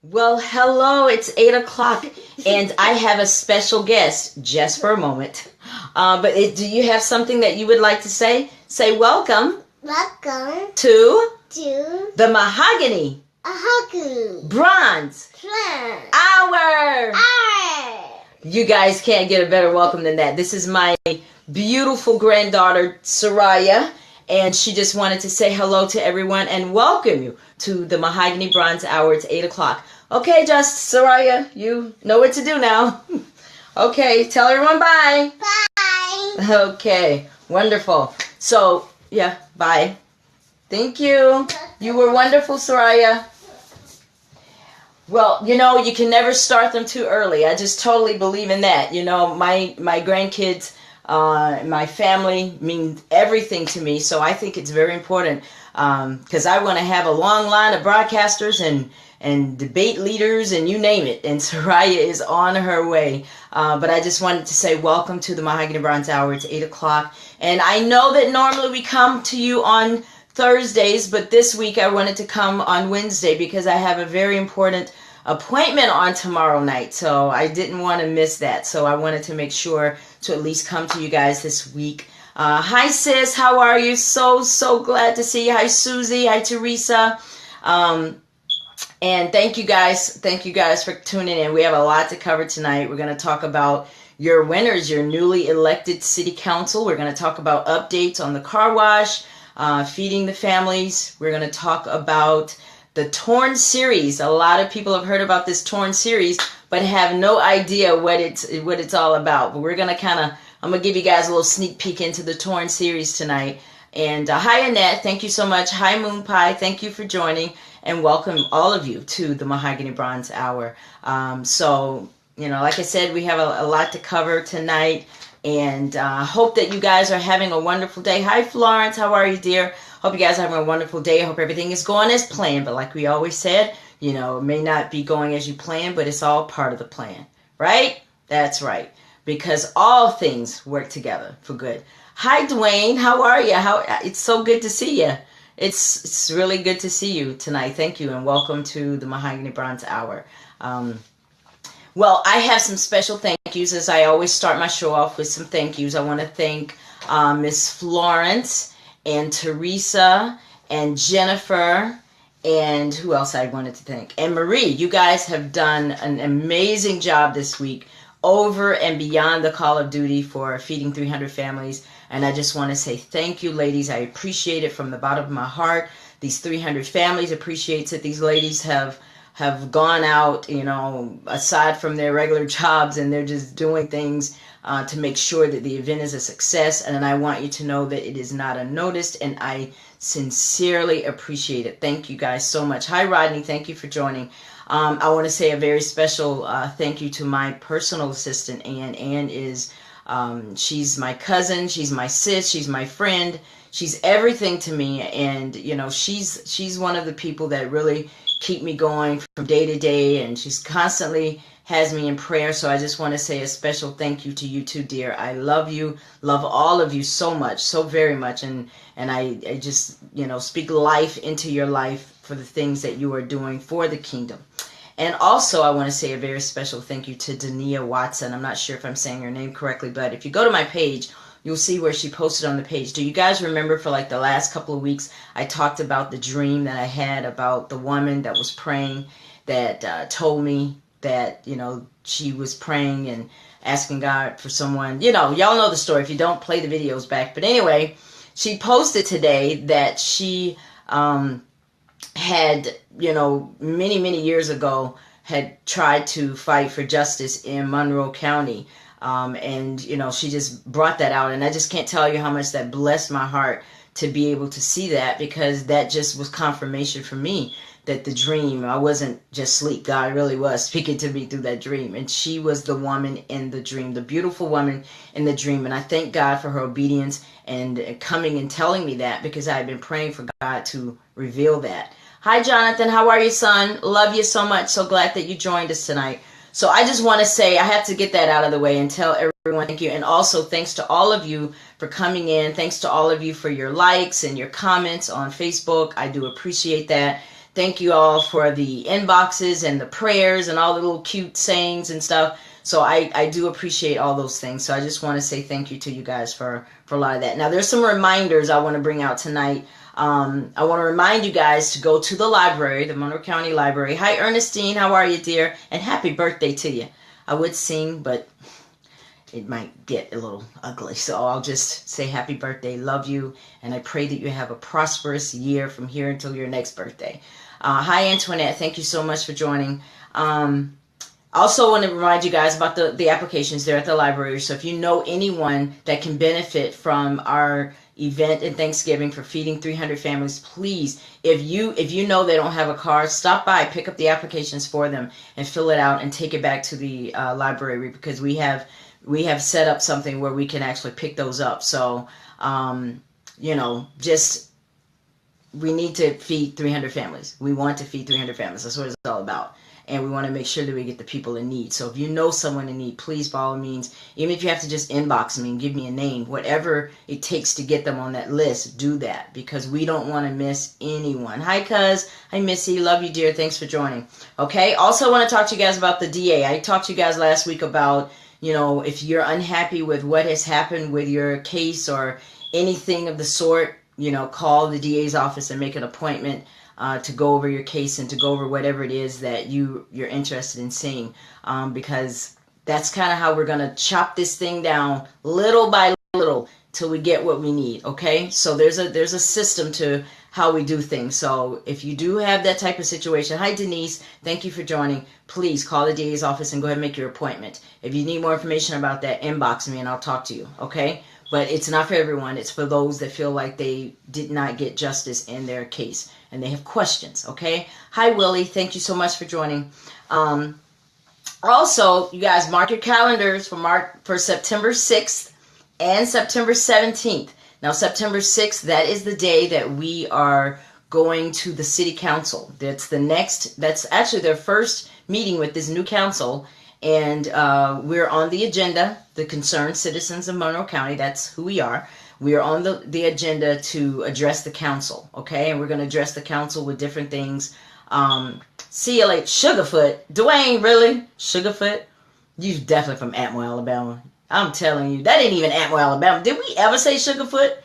Well, hello, it's 8 o'clock, and I have a special guest just for a moment. Do you have something that you would like to say? Say welcome. Welcome to the Mahogany Bronze Hour. You guys can't get a better welcome than that. This is my beautiful granddaughter, Soraya, and she just wanted to say hello to everyone and welcome you to the Mahogany Bronze Hour. It's 8 o'clock. Okay, just Soraya, you know what to do now. Okay, tell everyone bye. Bye. Okay, wonderful. So, yeah, bye. Thank you. You were wonderful, Soraya. Well, you can never start them too early. I just totally believe in that. My grandkids, my family mean everything to me. So I think it's very important because I want to have a long line of broadcasters and debate leaders and you name it. And Soraya is on her way. But I just wanted to say welcome to the Mahogany Bronze Hour. It's 8 o'clock. And I know that normally we come to you on Thursdays, but this week I wanted to come on Wednesday because I have a very important appointment on tomorrow night. So I didn't want to miss that. So I wanted to make sure to at least come to you guys this week. Hi, sis. How are you? So glad to see you. Hi, Susie. Hi, Teresa. And thank you guys for tuning in. We have a lot to cover tonight. We're going to talk about your winners, your newly elected city council. We're going to talk about updates on the car wash, feeding the families. We're going to talk about the Torn series. A lot of people have heard about this Torn series, but have no idea what it's all about. But we're going to I'm going to give you guys a little sneak peek into the Torn series tonight. And hi, Annette. Thank you so much. Hi, Moon Pie. Thank you for joining. And welcome all of you to the Mahogany Bronze Hour. Like I said, we have a lot to cover tonight. And I hope that you guys are having a wonderful day. Hi, Florence. How are you, dear? Hope you guys are having a wonderful day. I hope everything is going as planned. But like we always said, it may not be going as you planned, but it's all part of the plan. Right? That's right. Because all things work together for good. Hi, Dwayne. How are you? It's so good to see you. It's really good to see you tonight. Thank you, and welcome to the Mahogany Bronze Hour. Well, I have some special thank yous, as I always start my show off with some thank yous. I want to thank Miss Florence and Teresa and Jennifer, and who else I wanted to thank? And Marie. You guys have done an amazing job this week, over and beyond the call of duty for feeding 300 families. And I just want to say thank you, ladies. I appreciate it from the bottom of my heart. These 300 families appreciates it. These ladies have gone out, aside from their regular jobs, and they're just doing things to make sure that the event is a success. And I want you to know that it is not unnoticed, and I sincerely appreciate it. Thank you guys so much. Hi, Rodney. Thank you for joining. I want to say a very special thank you to my personal assistant, Ann. Ann is... she's my cousin, she's my sis, she's my friend, she's everything to me, and she's one of the people that really keep me going from day to day, and she's constantly has me in prayer. So I just want to say a special thank you to you too, dear. I love you, love all of you so much, so very much, and I just speak life into your life for the things that you are doing for the kingdom. And also, I want to say a very special thank you to Dania Watson. I'm not sure if I'm saying her name correctly, but if you go to my page, you'll see where she posted on the page. Do you guys remember for like the last couple of weeks, I talked about the dream that I had about the woman that was praying, that told me that, she was praying and asking God for someone. Y'all know the story if you don't play the videos back. But anyway, she posted today that she... had, many years ago, had tried to fight for justice in Monroe County. And she just brought that out. And I just can't tell you how much that blessed my heart to be able to see that, because that just was confirmation for me that the dream, I wasn't just asleep. God really was speaking to me through that dream. And she was the woman in the dream, the beautiful woman in the dream. And I thank God for her obedience and coming and telling me that, because I had been praying for God to reveal that. Hi, Jonathan. How are you, son? Love you so much. So glad that you joined us tonight. So I just want to say, I have to get that out of the way and tell everyone thank you. And also thanks to all of you for coming in. Thanks to all of you for your likes and your comments on Facebook. I do appreciate that. thank you all for the inboxes and the prayers and all the little cute sayings and stuff. So I do appreciate all those things. So I just want to say thank you to you guys for a lot of that. Now, there's some reminders I want to bring out tonight. I want to remind you guys to go to the library, the Monroe County Library. Hi, Ernestine. How are you, dear? And happy birthday to you. I would sing, but it might get a little ugly. So I'll just say happy birthday, love you, and I pray that you have a prosperous year from here until your next birthday. Hi, Antoinette. Thank you so much for joining. Also want to remind you guys about the applications there at the library. So if you know anyone that can benefit from our event in Thanksgiving for feeding 300 families, please, if you know they don't have a car, stop by, pick up the applications for them and fill it out and take it back to the library, because we have set up something where we can actually pick those up. So just we need to feed 300 families. We want to feed 300 families. That's what it's all about. And we want to make sure that we get the people in need. So if you know someone in need, please, by all means, even if you have to just inbox me and give me a name, whatever it takes to get them on that list, do that, because we don't want to miss anyone. Hi, cuz. Hi, Missy. Love you, dear. Thanks for joining. Okay. Also, I want to talk to you guys about the DA. I talked to you guys last week about, if you're unhappy with what has happened with your case or anything of the sort, call the DA's office and make an appointment to go over your case and to go over whatever it is that you're interested in seeing, because that's kind of how we're going to chop this thing down little by little till we get what we need. Okay, so there's a system to how we do things. So if you do have that type of situation, hi Denise, thank you for joining. Please call the DA's office and go ahead and make your appointment. If you need more information about that, inbox me and I'll talk to you. Okay, but it's not for everyone. It's for those that feel like they did not get justice in their case and they have questions. Okay. Hi, Willie. Thank you so much for joining. Also, you guys mark your calendars for September 6th and September 17th. Now, September 6th, that is the day that we are going to the city council. That's actually their first meeting with this new council. And we're on the agenda, the concerned citizens of Monroe County. That's who we are. We are on the agenda to address the council, okay? And we're going to address the council with different things. See you later. Sugarfoot. Dwayne, really? Sugarfoot? You definitely from Atmore, Alabama. I'm telling you. That ain't even Atmore, Alabama. Did we ever say Sugarfoot?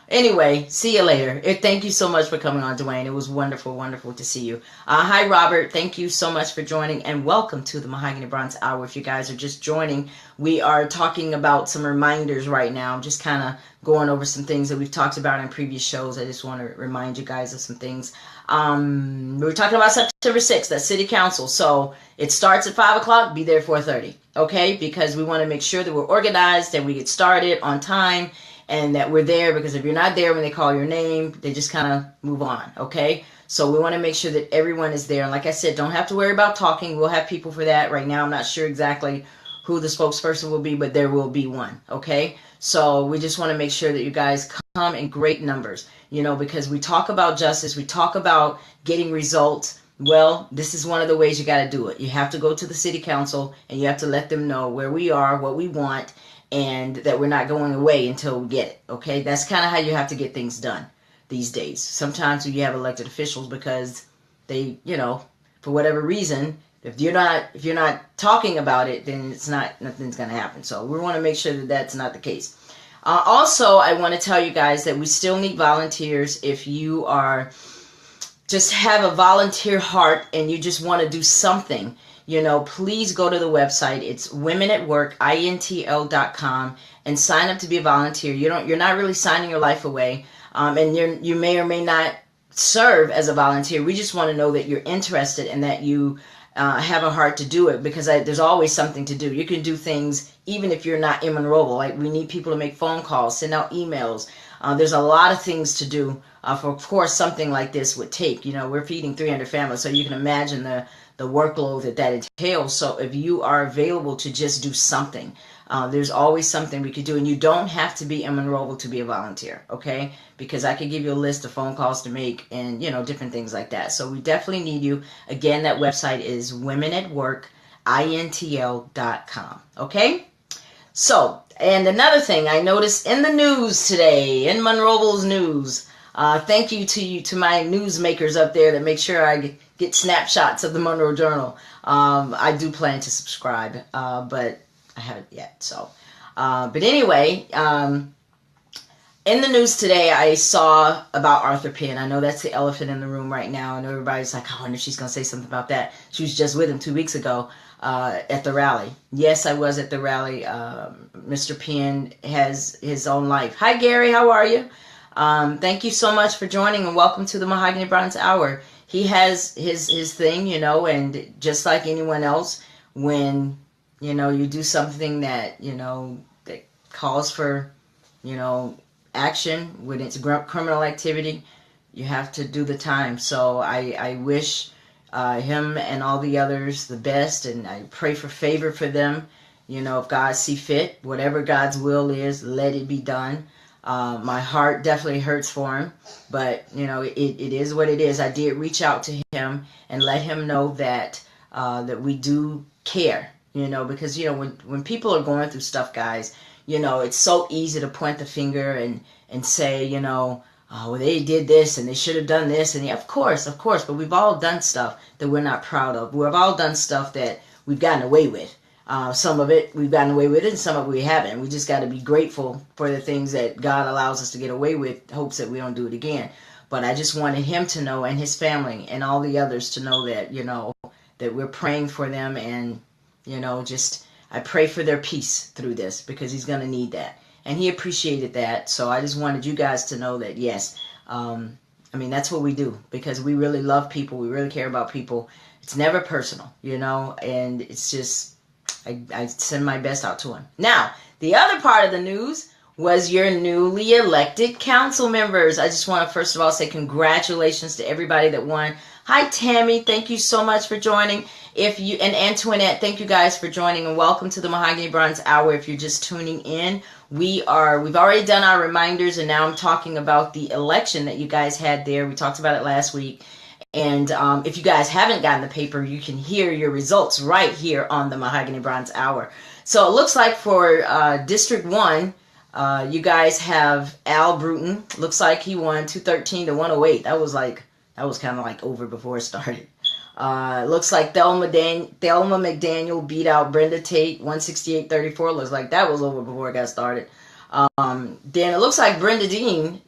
Anyway, see you later. Thank you so much for coming on, Dwayne. It was wonderful, wonderful to see you. Hi, Robert. Thank you so much for joining, and welcome to the Mahogany Bronze Hour. If you guys are just joining, we are talking about some reminders right now. I'm just kind of going over some things that we've talked about in previous shows. I just want to remind you guys of some things. We were talking about September 6th, that city council. So it starts at 5 o'clock. Be there 4:30, okay? Because we want to make sure that we're organized and we get started on time, and that we're there, because if you're not there when they call your name, they just kind of move on, okay? So we want to make sure that everyone is there. And like I said, don't have to worry about talking. We'll have people for that. Right now, I'm not sure exactly who the spokesperson will be, but there will be one, okay? So we just want to make sure that you guys come in great numbers, because we talk about justice. We talk about getting results. Well, this is one of the ways you got to do it. You have to go to the city council, and you have to let them know where we are, what we want, and that we're not going away until we get it, okay? That's kind of how you have to get things done these days. Sometimes you have elected officials, because they, for whatever reason, if you're not talking about it, then nothing's going to happen. So we want to make sure that that's not the case. Also, I want to tell you guys that we still need volunteers. If you just have a volunteer heart and you just want to do something, please go to the website. It's womenatworkintl.com and sign up to be a volunteer. You're not really signing your life away, and you may or may not serve as a volunteer. We just want to know that you're interested and that you have a heart to do it, because there's always something to do. You can do things even if you're not in Monroe. Like, we need people to make phone calls, send out emails. There's a lot of things to do. For, of course, something like this would take. We're feeding 300 families, so you can imagine the workload that entails. So if you are available to just do something, there's always something we could do. And you don't have to be in Monroe to be a volunteer, okay? Because I could give you a list of phone calls to make and, different things like that. So we definitely need you. Again, that website is womenatworkintl.com, okay? So, and another thing I noticed in the news today, in Monroe's news, Thank you to my newsmakers up there that make sure I get snapshots of the Monroe Journal. I do plan to subscribe, but I haven't yet. So, but anyway, in the news today, I saw about Arthur Penn. I know that's the elephant in the room right now, and everybody's like, I wonder if she's going to say something about that. She was just with him 2 weeks ago at the rally. Yes, I was at the rally. Mr. Penn has his own life. Hi, Gary. How are you? Thank you so much for joining, and welcome to the Mahogany Bronze Hour. He has his thing, and just like anyone else, when, you do something that, that calls for, action, when it's criminal activity, you have to do the time. So I wish him and all the others the best, and I pray for favor for them. If God see fit, whatever God's will is, let it be done. My heart definitely hurts for him, but it is what it is. I did reach out to him and let him know that that we do care, because when people are going through stuff, guys, it's so easy to point the finger and say, well, they did this and they should have done this. And yeah, of course, but we've all done stuff that we're not proud of. We've all done stuff that we've gotten away with. Some of it we've gotten away with it, and some of it we haven't. We just got to be grateful for the things that God allows us to get away with, hopes that we don't do it again. But I just wanted him to know, and his family and all the others to know that, that we're praying for them, and, I pray for their peace through this, because he's going to need that. And he appreciated that. So I just wanted you guys to know that, yes, that's what we do, because we really love people. We really care about people. It's never personal, and it's just, I send my best out to him. Now, the other part of the news was your newly elected council members. I just want to first of all say congratulations to everybody that won. Hi, Tammy. Thank you so much for joining. And Antoinette, thank you guys for joining, and welcome to the Mahogany Bronze Hour. If you're just tuning in, we've already done our reminders, and now I'm talking about the election that you guys had there. We talked about it last week. And if you guys haven't gotten the paper, you can hear your results right here on the Mahogany Bronze Hour. So it looks like for District 1, you guys have Al Bruton. Looks like he won 213 to 108. That was kind of like over before it started. Looks like Thelma McDaniel beat out Brenda Tate 168-34. Looks like that was over before it got started. Then it looks like Brenda Dean,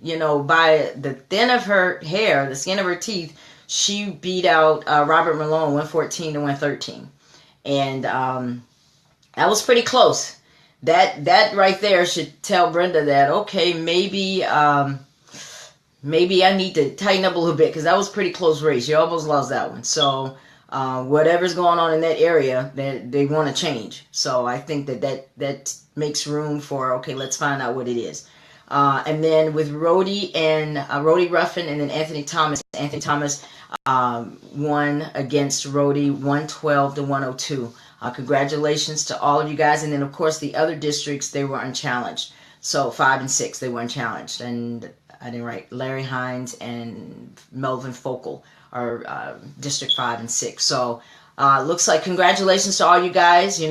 by the thin of her hair, the skin of her teeth, she beat out Robert Malone 114 to 113. And that was pretty close. That right there should tell Brenda that, okay, maybe I need to tighten up a little bit, because that was a pretty close race. You almost lost that one. So whatever's going on in that area, they want to change. So I think that makes room for, okay, let's find out what it is. And then with Rhodey Ruffin and then Anthony Thomas. Anthony Thomas won against Rhodey 112 to 102. Congratulations to all of you guys. And then, of course, the other districts, they were unchallenged. So 5 and 6, they were unchallenged. And I didn't write. Larry Hines and Melvin Focal are District 5 and 6. So looks like congratulations to all you guys.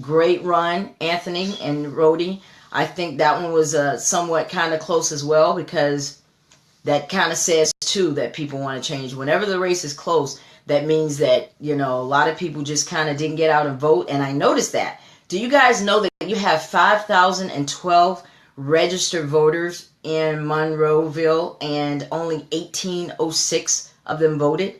Great run, Anthony and Rhodey. I think that one was somewhat kind of close as well, because that kind of says, too, that people want to change. Whenever the race is close, that means that, a lot of people just kind of didn't get out and vote. And I noticed that. Do you guys know that you have 5,012 registered voters in Monroeville, and only 1,806 of them voted?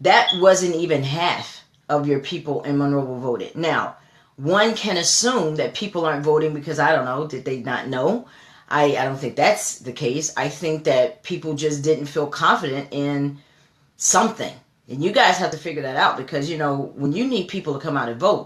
That wasn't even half of your people in Monroeville voted. Now, one can assume that people aren't voting because, I don't know, did they not know? I don't think that's the case. I think that people just didn't feel confident in something. And you guys have to figure that out, because, when you need people to come out and vote,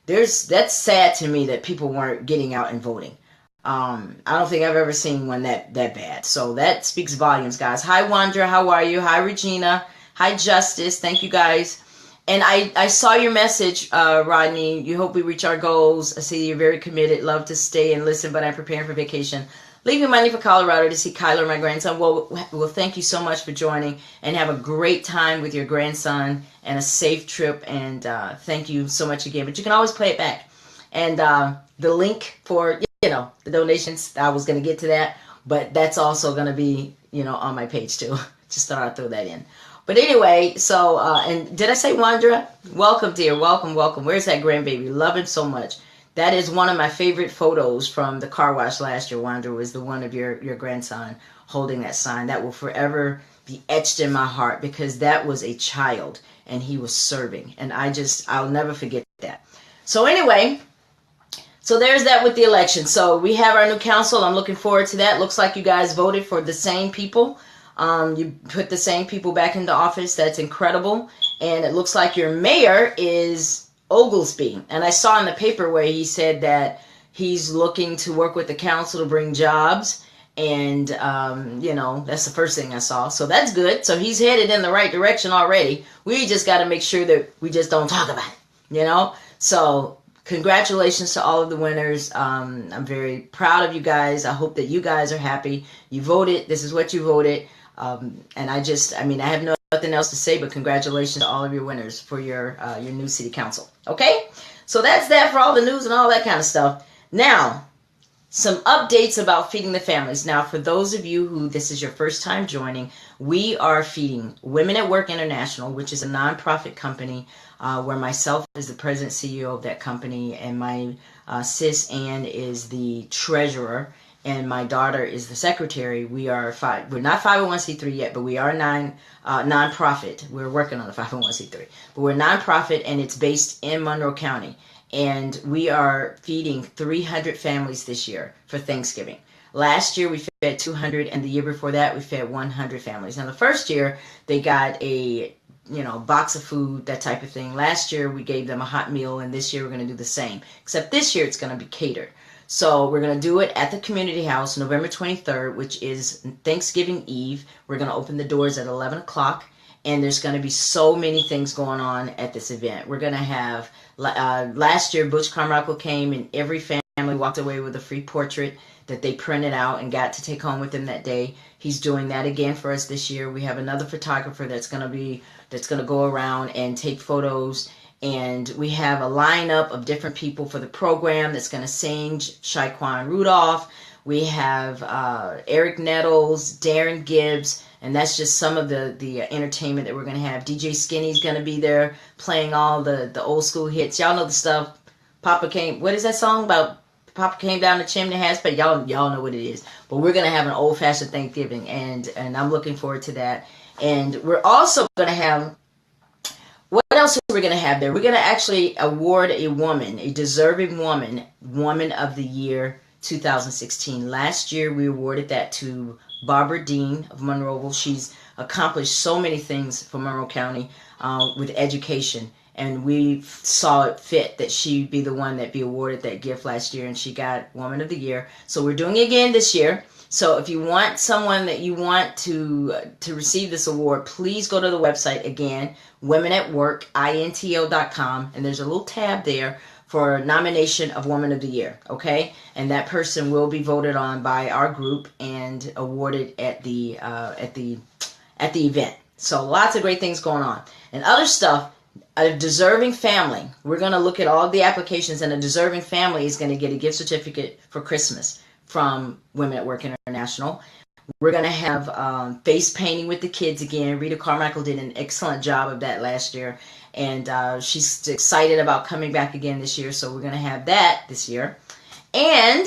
that's sad to me that people weren't getting out and voting. I don't think I've ever seen one that bad. So that speaks volumes, guys. Hi, Wandra. How are you? Hi, Regina. Hi, Justice. Thank you, guys. And I saw your message, Rodney. You hope we reach our goals. I see you're very committed. Love to stay and listen, but I'm preparing for vacation. Leaving money for Colorado to see Kyler, my grandson. Well, thank you so much for joining, and have a great time with your grandson and a safe trip. And thank you so much again. But you can always play it back. And the link for, the donations, I was going to get to that. but that's also going to be, on my page too. Just thought I'd throw that in. But anyway, so, and did I say Wandra? Welcome, dear. Welcome, welcome. Where's that grandbaby? Love him so much. That is one of my favorite photos from the car wash last year, Wandra, was the one of your grandson holding that sign. That will forever be etched in my heart because that was a child and he was serving. And I'll never forget that. So anyway, so there's that with the election. So we have our new council. I'm looking forward to that. Looks like you guys voted for the same people. You put the same people back into office. That's incredible. And it looks like your mayor is Oglesby. And I saw in the paper where he said that he's looking to work with the council to bring jobs. And, that's the first thing I saw. So that's good. So he's headed in the right direction already. We just got to make sure that we just don't talk about it, So congratulations to all of the winners. I'm very proud of you guys. I hope that you guys are happy. You voted. This is what you voted. And I have nothing else to say, but congratulations to all of your winners for your new city council. Okay? So that's that for all the news and all that kind of stuff. Now, some updates about Feeding the Families. Now, for those of you who this is your first time joining, we are feeding Women at Work International, which is a nonprofit company where myself is the president CEO of that company, and my sis Ann is the treasurer, and my daughter is the secretary. We're not 501c3 yet, but we are nonprofit. We're working on the 501c3, but we're nonprofit, and it's based in Monroe County. And we are feeding 300 families this year for Thanksgiving. Last year we fed 200, and the year before that we fed 100 families. Now the first year they got a box of food, that type of thing. Last year we gave them a hot meal, and this year we're going to do the same. Except this year it's going to be catered. So we're going to do it at the community house November 23rd, which is Thanksgiving Eve. We're going to open the doors at 11 o'clock. And there's going to be so many things going on at this event. We're going to have, last year, Butch Carmichael came, and every family walked away with a free portrait that they printed out and got to take home with them that day. He's doing that again for us this year. We have another photographer that's going to go around and take photos. And we have a lineup of different people for the program that's going to sing. Shaquan Rudolph. We have Eric Nettles, Darren Gibbs. And that's just some of the entertainment that we're going to have. DJ Skinny's going to be there playing all the old school hits. Y'all know the stuff. What is that song about? Papa came down the chimney, has, but y'all know what it is. But we're going to have an old fashioned Thanksgiving, and I'm looking forward to that. And we're also going to have, what else are we going to have there? We're going to actually award a woman, a deserving woman of the year 2016. Last year we awarded that to Barbara Dean of Monroeville. She's accomplished so many things for Monroe County with education, and we saw it fit that she be the one that be awarded that gift last year, and she got Woman of the Year. So we're doing it again this year. So if you want someone that you want to receive this award, please go to the website again, womenatwork.intl.com, and there's a little tab there for nomination of Woman of the Year, okay? And that person will be voted on by our group and awarded at the event. So lots of great things going on. And other stuff, a deserving family. We're going to look at all the applications, and a deserving family is going to get a gift certificate for Christmas from Women at Work International. We're going to have face painting with the kids again. Rita Carmichael did an excellent job of that last year. And she's excited about coming back again this year. So we're going to have that this year. And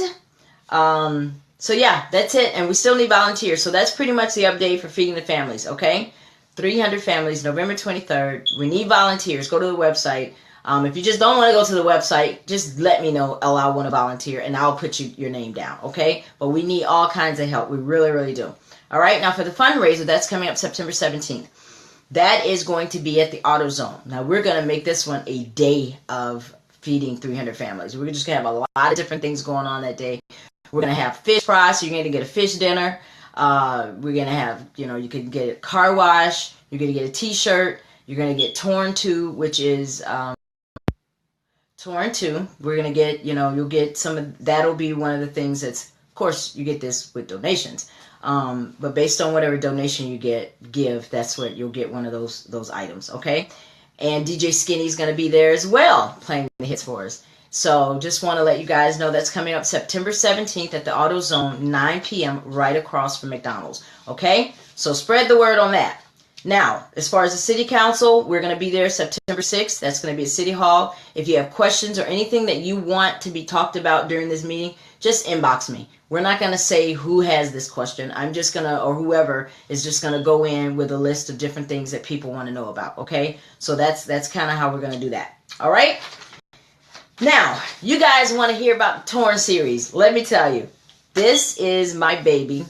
so, yeah, that's it. And we still need volunteers. So that's pretty much the update for Feeding the Families, okay? 300 families, November 23rd. We need volunteers. Go to the website. If you just don't want to go to the website, just let me know. I want to volunteer, and I'll put your name down, okay? But we need all kinds of help. We really, really do. All right? Now, for the fundraiser, that's coming up September 17th. That is going to be at the AutoZone. Now, we're going to make this one a day of feeding 300 families. We're just going to have a lot of different things going on that day. We're going to have fish fries, so you're going to get a fish dinner. We're going to have, you can get a car wash. You're going to get a T-shirt. You're going to get Torn 2, which is Torn 2. We're going to get, you'll get some of, that'll be one of the things that's, of course, you get this with donations. But based on whatever donation you give, that's what you'll get, one of those items, okay? And DJ Skinny's going to be there as well, playing the hits for us. So just want to let you guys know that's coming up September 17th at the AutoZone, 9 p.m. right across from McDonald's. Okay? So spread the word on that. Now, as far as the city council, we're going to be there September 6th. That's going to be at City Hall. If you have questions or anything that you want to be talked about during this meeting, just inbox me. We're not going to say who has this question. I'm just going to, or whoever is just going to go in with a list of different things that people want to know about. Okay? So that's kind of how we're going to do that. All right? Now, you guys want to hear about the Torn series. Let me tell you, this is my baby.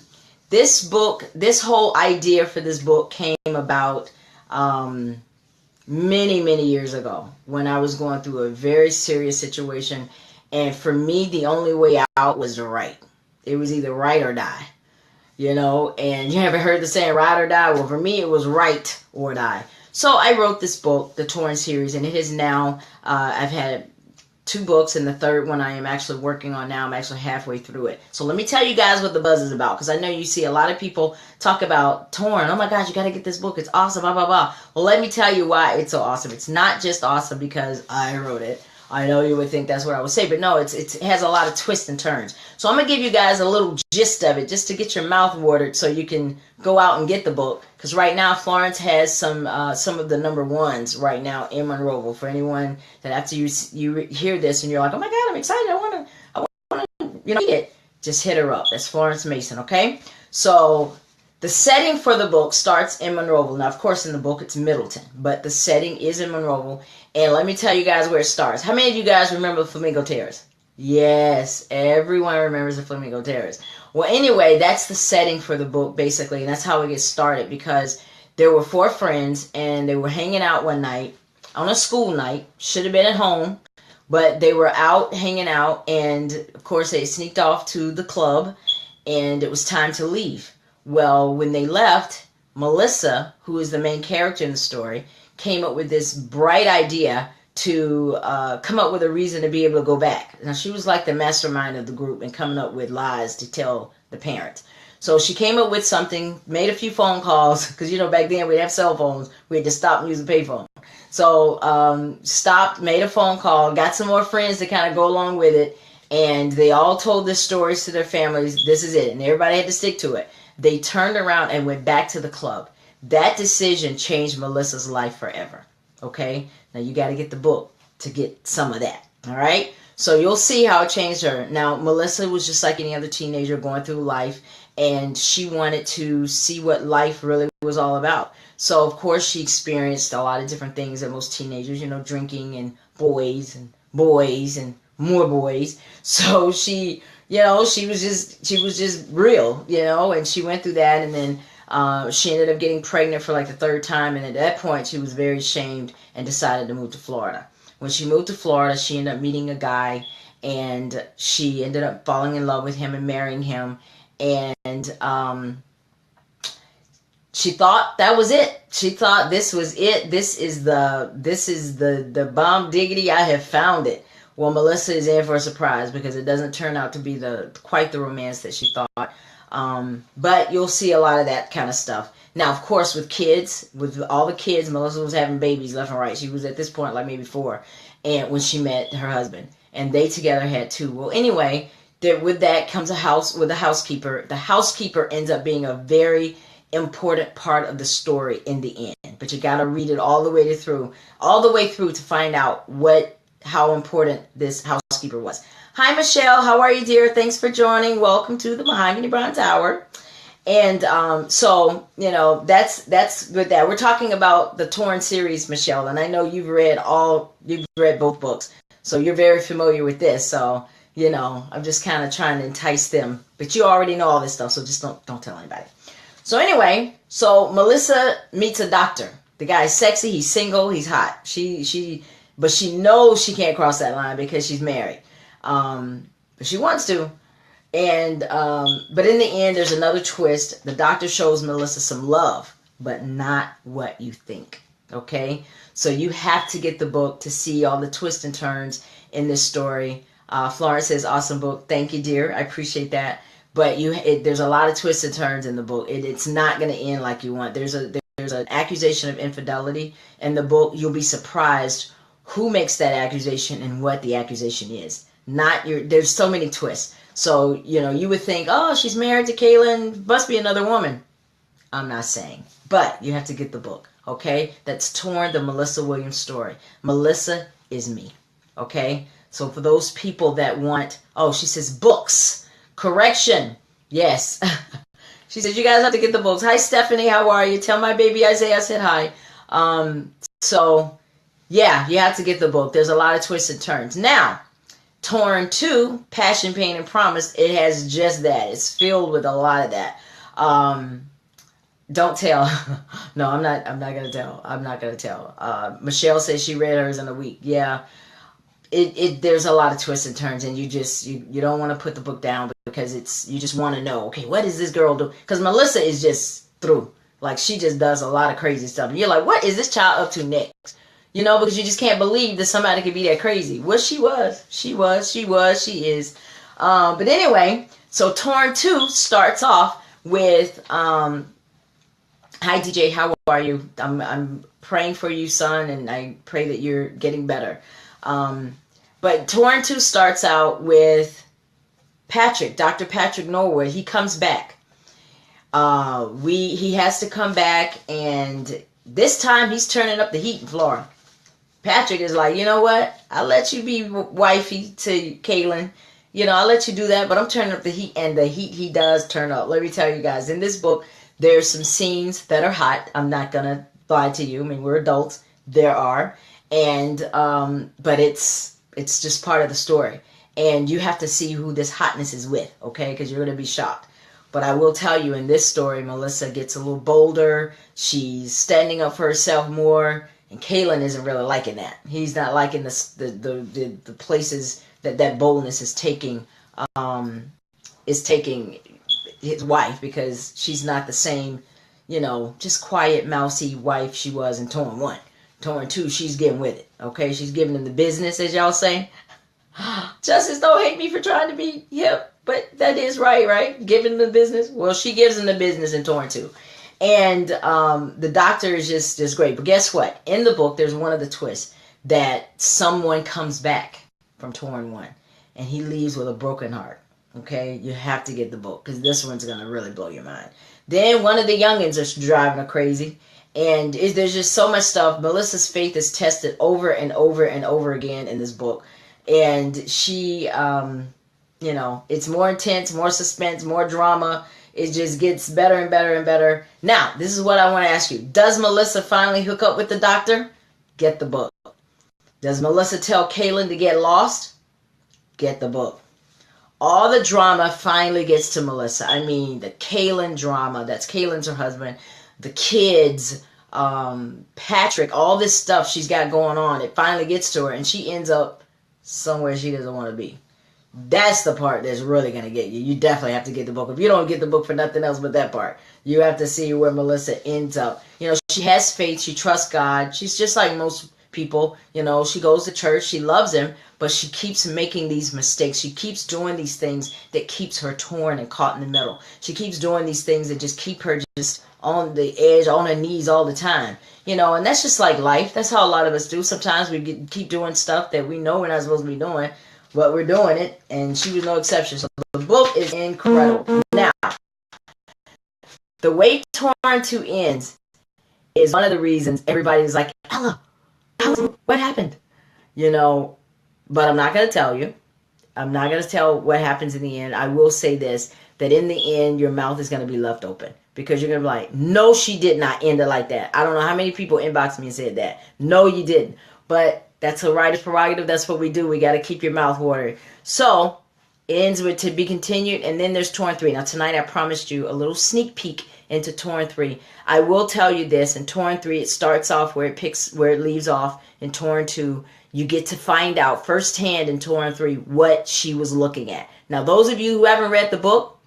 This book, this whole idea for this book came about many, many years ago when I was going through a very serious situation. And for me, the only way out was to write. It was either write or die, you know. And you ever heard the saying, ride or die? Well, for me, it was write or die. So I wrote this book, the Torn series, and it is now, I've had 2 books, and the third one I am actually working on now. I'm actually halfway through it. So let me tell you guys what the buzz is about, because I know you see a lot of people talk about Torn. Oh my gosh, you got to get this book. It's awesome, blah, blah, blah. Well, let me tell you why it's so awesome. It's not just awesome because I wrote it. I know you would think that's what I would say, but no, it has a lot of twists and turns. So I'm going to give you guys a little gist of it just to get your mouth watered so you can go out and get the book. Because right now, Florence has some of the number ones right now in Monroeville. For anyone that after you hear this and you're like, oh my God, I'm excited, I want to read it, just hit her up. That's Florence Mason, okay? So the setting for the book starts in Monroeville. Now, of course, in the book, it's Middleton, but the setting is in Monroeville. And let me tell you guys where it starts. How many of you guys remember Flamingo Terrace? Yes, everyone remembers the Flamingo Terrace. Well, anyway, that's the setting for the book, basically, and that's how it gets started, because there were 4 friends, and they were hanging out one night, on a school night, should have been at home, but they were out hanging out, and, of course, they sneaked off to the club, and it was time to leave. Well, when they left, Melissa, who is the main character in the story, came up with this bright idea to come up with a reason to be able to go back. Now, she was like the mastermind of the group and coming up with lies to tell the parents. So she came up with something, made a few phone calls, because, you know, back then we didn't have cell phones. We had to stop and use the payphone. So stopped, made a phone call, got some more friends to kind of go along with it, and they all told their stories to their families. This is it, and everybody had to stick to it. They turned around and went back to the club. That decision changed Melissa's life forever. Okay? Now you got to get the book to get some of that. All right? So you'll see how it changed her. Now, Melissa was just like any other teenager going through life, and she wanted to see what life really was all about. So, of course, she experienced a lot of different things that most teenagers, you know, drinking and boys and more boys. So she, you know, she was just real, you know, and she went through that, and then she ended up getting pregnant for like the 3rd time, and at that point she was very ashamed and decided to move to Florida. When she moved to Florida, she ended up meeting a guy, and she ended up falling in love with him and marrying him, and she thought that was it. She thought this was it. This is the bomb diggity. I have found it. Well, Melissa is in for a surprise, because it doesn't turn out to be quite the romance that she thought. But you'll see a lot of that kind of stuff. Now, of course, with all the kids, Melissa was having babies left and right. She was at this point like maybe 4, and when she met her husband, and they together had 2. Well, anyway, with that comes a housekeeper. The housekeeper ends up being a very important part of the story in the end. But you got to read it all the way through to find out how important this housekeeper was. Hi, Michelle. How are you, dear? Thanks for joining. Welcome to the Mahogany Bronze Hour. And so, you know, that's with that. We're talking about the Torn series, Michelle, and I know you've read both books, so you're very familiar with this. So, you know, I'm just kind of trying to entice them, but you already know all this stuff, so just don't tell anybody. So anyway, Melissa meets a doctor. The guy's sexy. He's single. He's hot. But she knows she can't cross that line because she's married. But she wants to. And but in the end, there's another twist. The doctor shows Melissa some love, but not what you think. Okay? So you have to get the book to see all the twists and turns in this story. Florence says, awesome book. Thank you, dear. I appreciate that. But there's a lot of twists and turns in the book. It's not going to end like you want. There's an accusation of infidelity in the book. You'll be surprised who makes that accusation and what the accusation is. Not your. There's so many twists. So, you would think, oh, she's married to Kaylin, must be another woman. I'm not saying. But you have to get the book, okay? That's Torn, the Melissa Williams story. Melissa is me, okay? So for those people that want, oh, she says books. Correction. Yes. She says, you guys have to get the books. Hi, Stephanie. How are you? Tell my baby Isaiah I said hi. So, yeah, you have to get the book. There's a lot of twists and turns. Now, Torn 2, Passion, Pain, and Promise, it has just that. It's filled with a lot of that. Don't tell. No, I'm not going to tell. I'm not going to tell. Michelle says she read hers in a week. Yeah. There's a lot of twists and turns, and you don't want to put the book down because you just want to know, okay, what does this girl do? Because Melissa is just through. Like, she just does a lot of crazy stuff. And you're like, what is this child up to next? Because you just can't believe that somebody could be that crazy. Well, she is. But anyway, so Torn 2 starts off with, hi DJ, how are you? I'm praying for you, son, and I pray that you're getting better. But Torn 2 starts out with Patrick, Dr. Patrick Norwood. He comes back. He has to come back, and this time he's turning up the heat in Florida. Patrick is like, you know what? I'll let you be wifey to Kaylin. I'll let you do that, but I'm turning up the heat, and the heat he does turn up. Let me tell you guys, in this book, there's some scenes that are hot. I'm not going to lie to you. I mean, we're adults. There are. And, but it's just part of the story. And you have to see who this hotness is with, okay? Because you're going to be shocked. But I will tell you, in this story, Melissa gets a little bolder. She's standing up for herself more. And Kaylin isn't really liking that. He's not liking the places that boldness is taking his wife, because she's not the same, just quiet, mousy wife she was in Torn 1. Torn 2, she's getting with it, okay? She's giving him the business, as y'all say. Justice, don't hate me for trying to be hip, but that is right? Giving the business. Well, she gives him the business in Torn 2. And the doctor is just great. But guess what? In the book, there's one of the twists that someone comes back from Torn 1, and he leaves with a broken heart. Okay? You have to get the book, because this one's going to really blow your mind. Then one of the youngins are driving her crazy. And there's just so much stuff. Melissa's faith is tested over and over and over again in this book. And she, it's more intense, more suspense, more drama. It just gets better and better and better. Now, this is what I want to ask you. Does Melissa finally hook up with the doctor? Get the book. Does Melissa tell Kaylin to get lost? Get the book. All the drama finally gets to Melissa. I mean, the Kaylin drama. That's Kaylin's her husband. The kids, Patrick, all this stuff she's got going on. It finally gets to her, and she ends up somewhere she doesn't want to be. That's the part that's really going to get you. You definitely have to get the book. If you don't get the book for nothing else but that part, you have to see where Melissa ends up. She has faith. She trusts God. She's just like most people. She goes to church. She loves him, but she keeps making these mistakes. She keeps doing these things that keeps her torn and caught in the middle. She keeps doing these things that just keep her just on the edge, on her knees all the time. And that's just like life. That's how a lot of us do. Sometimes we keep doing stuff that we know we're not supposed to be doing, but we're doing it, and she was no exception. So the book is incredible. Now, the way Torn 2 ends is one of the reasons everybody's like, Ella, what happened? But I'm not going to tell you. I'm not going to tell what happens in the end. I will say this, that in the end, your mouth is going to be left open. Because you're going to be like, no, she did not end it like that. I don't know how many people inboxed me and said that. No, you didn't. But that's a writer's prerogative. That's what we do. We got to keep your mouth watery. So, it ends with to be continued. And then there's Torn 3. Now, tonight I promised you a little sneak peek into Torn 3. I will tell you this. In Torn 3, it starts off where it leaves off. In Torn 2, you get to find out firsthand in Torn 3 what she was looking at. Now, those of you who haven't read the book,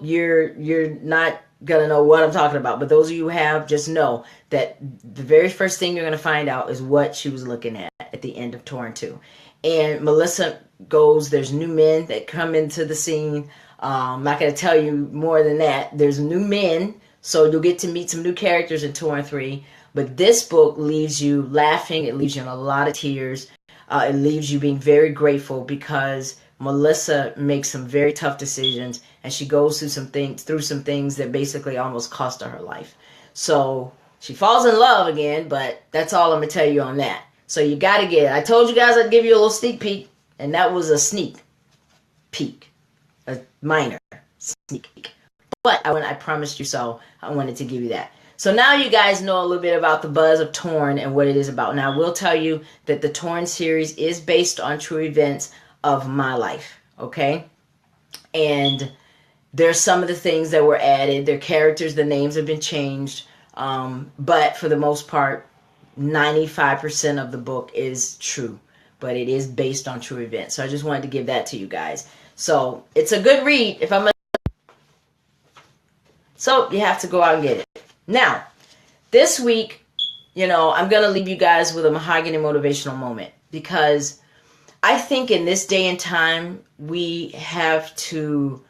you're not going to know what I'm talking about. But those of you who have, just know that the very first thing you're going to find out is what she was looking at the end of Torn 2. And Melissa goes, there's new men that come into the scene. I'm not going to tell you more than that. There's new men, so you'll get to meet some new characters in Torn 3. But this book leaves you laughing. It leaves you in a lot of tears. It leaves you being very grateful because Melissa makes some very tough decisions, and she goes through some things that basically almost cost her her life. So she falls in love again, but that's all I'm going to tell you on that. So you got to get it. I told you guys I'd give you a little sneak peek, and that was a sneak peek, a minor sneak peek. But I promised you so. I wanted to give you that. So now you guys know a little bit about the buzz of Torn and what it is about. Now I will tell you that the Torn series is based on true events of my life, okay? And there's some of the things that were added. Their characters, the names have been changed. But for the most part, 95% of the book is true. But it is based on true events. So I just wanted to give that to you guys. So it's a good read. So you have to go out and get it. Now, this week, I'm going to leave you guys with a Mahogany motivational moment. Because I think in this day and time, we have to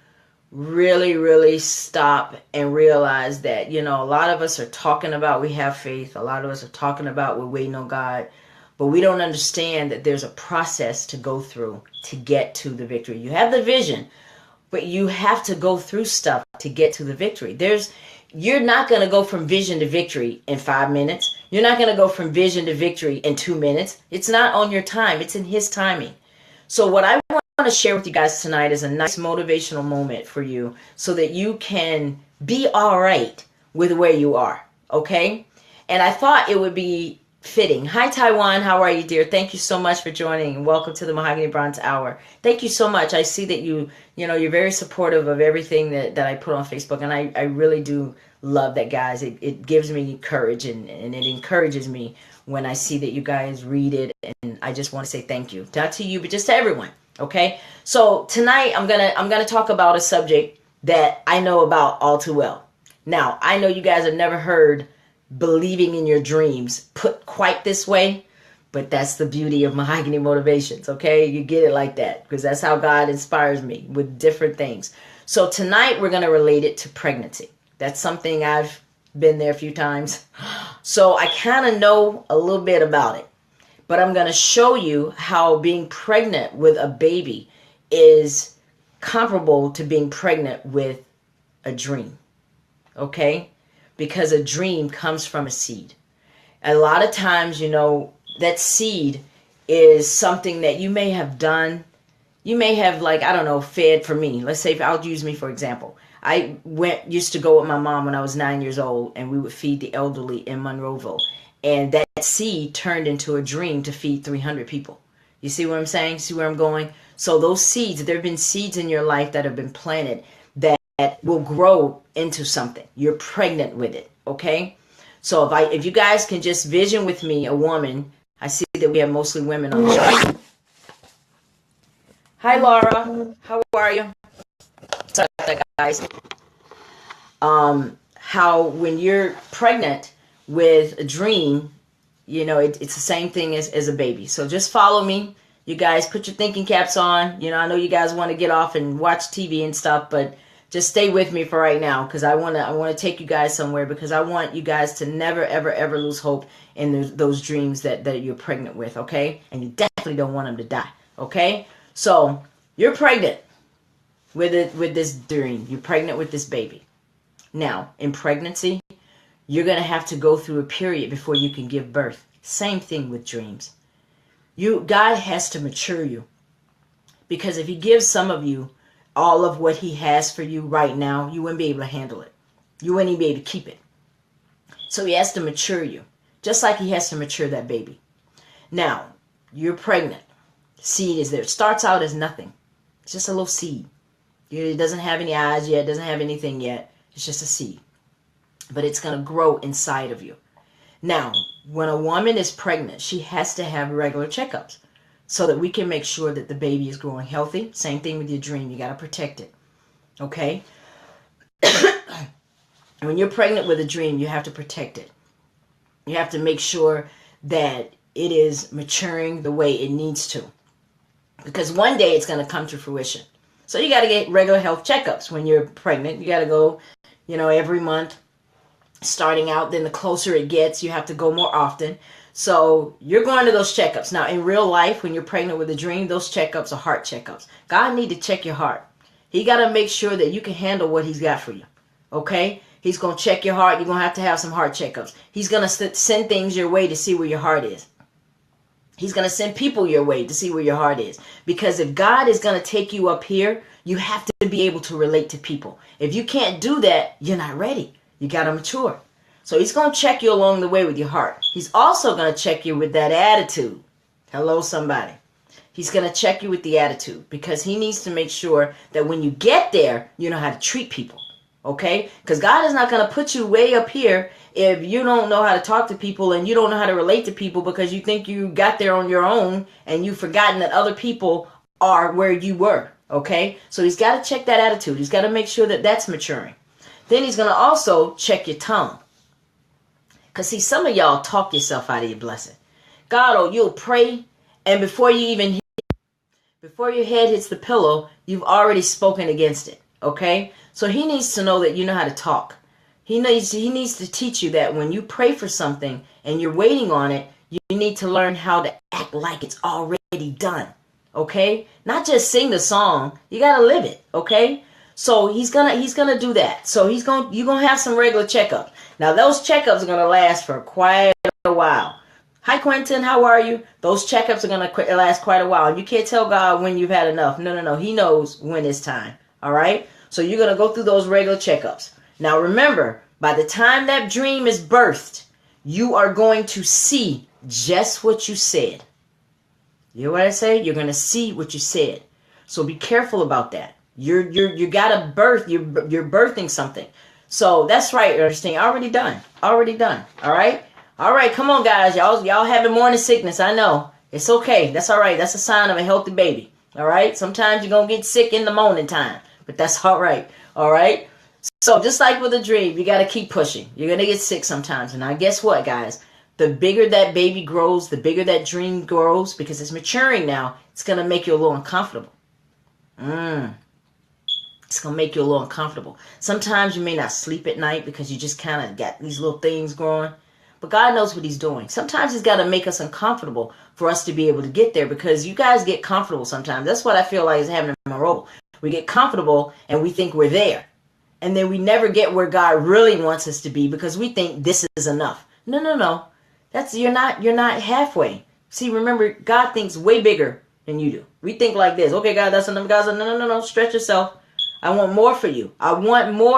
really, really stop and realize that, a lot of us are talking about we have faith. A lot of us are talking about we're waiting on God. But we don't understand that there's a process to go through to get to the victory. You have the vision, but you have to go through stuff to get to the victory. You're not going to go from vision to victory in 5 minutes. You're not going to go from vision to victory in 2 minutes. It's not on your time. It's in His timing. So what I want to share with you guys tonight is a nice motivational moment for you so that you can be all right with where you are, okay? And I thought it would be fitting. Hi, Taiwan. How are you, dear? Thank you so much for joining, and welcome to the Mahogany Bronze Hour. Thank you so much. I see that you're very supportive of everything that I put on Facebook, and I really do love that, guys. It gives me courage, and it encourages me when I see that you guys read it, and I just want to say thank you. Not to you, but just to everyone, okay? So tonight I'm gonna talk about a subject that I know about all too well. Now, I know you guys have never heard believing in your dreams put quite this way, but that's the beauty of Mahogany Motivations, okay? You get it like that because that's how God inspires me with different things. So tonight we're going to relate it to pregnancy. That's something I've been there a few times. So I kind of know a little bit about it, but I'm going to show you how being pregnant with a baby is comparable to being pregnant with a dream, okay? Because a dream comes from a seed. A lot of times, that seed is something that you may have done. You may have, fed. For me, let's say, I'll use me for example. I used to go with my mom when I was 9 years old, and we would feed the elderly in Monroeville. And that seed turned into a dream to feed 300 people. You see what I'm saying? See where I'm going? So those seeds, there have been seeds in your life that have been planted that will grow into something. You're pregnant with it, okay? So if you guys can just vision with me a woman. I see that we have mostly women on the show. Hi, Laura. How are you? Sorry about that, guys. How when you're pregnant with a dream, it's the same thing as a baby. So just follow me. You guys put your thinking caps on. I know you guys want to get off and watch TV and stuff, but just stay with me for right now because I want to take you guys somewhere because I want you guys to never, ever, ever lose hope in those dreams that you're pregnant with, okay? And you definitely don't want them to die, okay? So you're pregnant with this dream. You're pregnant with this baby. Now, in pregnancy, you're going to have to go through a period before you can give birth. Same thing with dreams. God has to mature you because if He gives some of you all of what He has for you right now, you wouldn't be able to handle it. You wouldn't even be able to keep it. So He has to mature you, just like He has to mature that baby. Now, you're pregnant. Seed is there. It starts out as nothing. It's just a little seed. It doesn't have any eyes yet. It doesn't have anything yet. It's just a seed. But it's going to grow inside of you. Now, when a woman is pregnant, she has to have regular checkups, so that we can make sure that the baby is growing healthy. Same thing with your dream. You got to protect it. Okay? When you're pregnant with a dream, you have to protect it. You have to make sure that it is maturing the way it needs to. Because one day it's going to come to fruition. So you got to get regular health checkups when you're pregnant. You got to go, every month starting out. Then the closer it gets, you have to go more often. So you're going to those checkups. Now, in real life, when you're pregnant with a dream, those checkups are heart checkups. God need to check your heart. He got to make sure that you can handle what he's got for you. Okay? He's going to check your heart. You're going to have some heart checkups. He's going to send things your way to see where your heart is. He's going to send people your way to see where your heart is. Because if God is going to take you up here, you have to be able to relate to people. If you can't do that, you're not ready. You got to mature. So he's going to check you along the way with your heart. He's also going to check you with that attitude. Hello, somebody. He's going to check you with the attitude because he needs to make sure that when you get there, you know how to treat people. Okay? Because God is not going to put you way up here if you don't know how to talk to people and you don't know how to relate to people because you think you got there on your own and you've forgotten that other people are where you were. Okay? So he's got to check that attitude. He's got to make sure that that's maturing. Then he's going to also check your tongue. Because see, some of y'all talk yourself out of your blessing. God, oh, you'll pray and before your head hits the pillow, you've already spoken against it. Okay? So he needs to know that you know how to talk. He needs to teach you that when you pray for something and you're waiting on it, you need to learn how to act like it's already done. Okay? Not just sing the song, you got to live it. Okay? So he's gonna do that. So you're gonna have some regular checkups. Now those checkups are gonna last for quite a while. Hi Quentin, how are you? Those checkups are gonna last quite a while. You can't tell God when you've had enough. No. He knows when it's time. All right. So you're gonna go through those regular checkups. Now remember, by the time that dream is birthed, you are going to see just what you said. You know what I say? You're gonna see what you said. So be careful about that. You gotta birth. You're birthing something. So that's right, Ernestine. Already done. All right. Come on, guys. Y'all having morning sickness. I know. It's okay. That's all right. That's a sign of a healthy baby. All right. Sometimes you're gonna get sick in the morning time, but that's all right. All right. So just like with a dream, you gotta keep pushing. You're gonna get sick sometimes, and I guess what, guys? The bigger that baby grows, the bigger that dream grows, because it's maturing now. It's gonna make you a little uncomfortable. It's going to make you a little uncomfortable. Sometimes you may not sleep at night because you just kind of got these little things growing. But God knows what he's doing. Sometimes he's got to make us uncomfortable for us to be able to get there because you guys get comfortable sometimes. That's what I feel like is happening in my role. We get comfortable and we think we're there. And then we never get where God really wants us to be because we think this is enough. No. You're not halfway. See, remember, God thinks way bigger than you do. We think like this. Okay, God, that's enough. God's like, no. Stretch yourself. I want more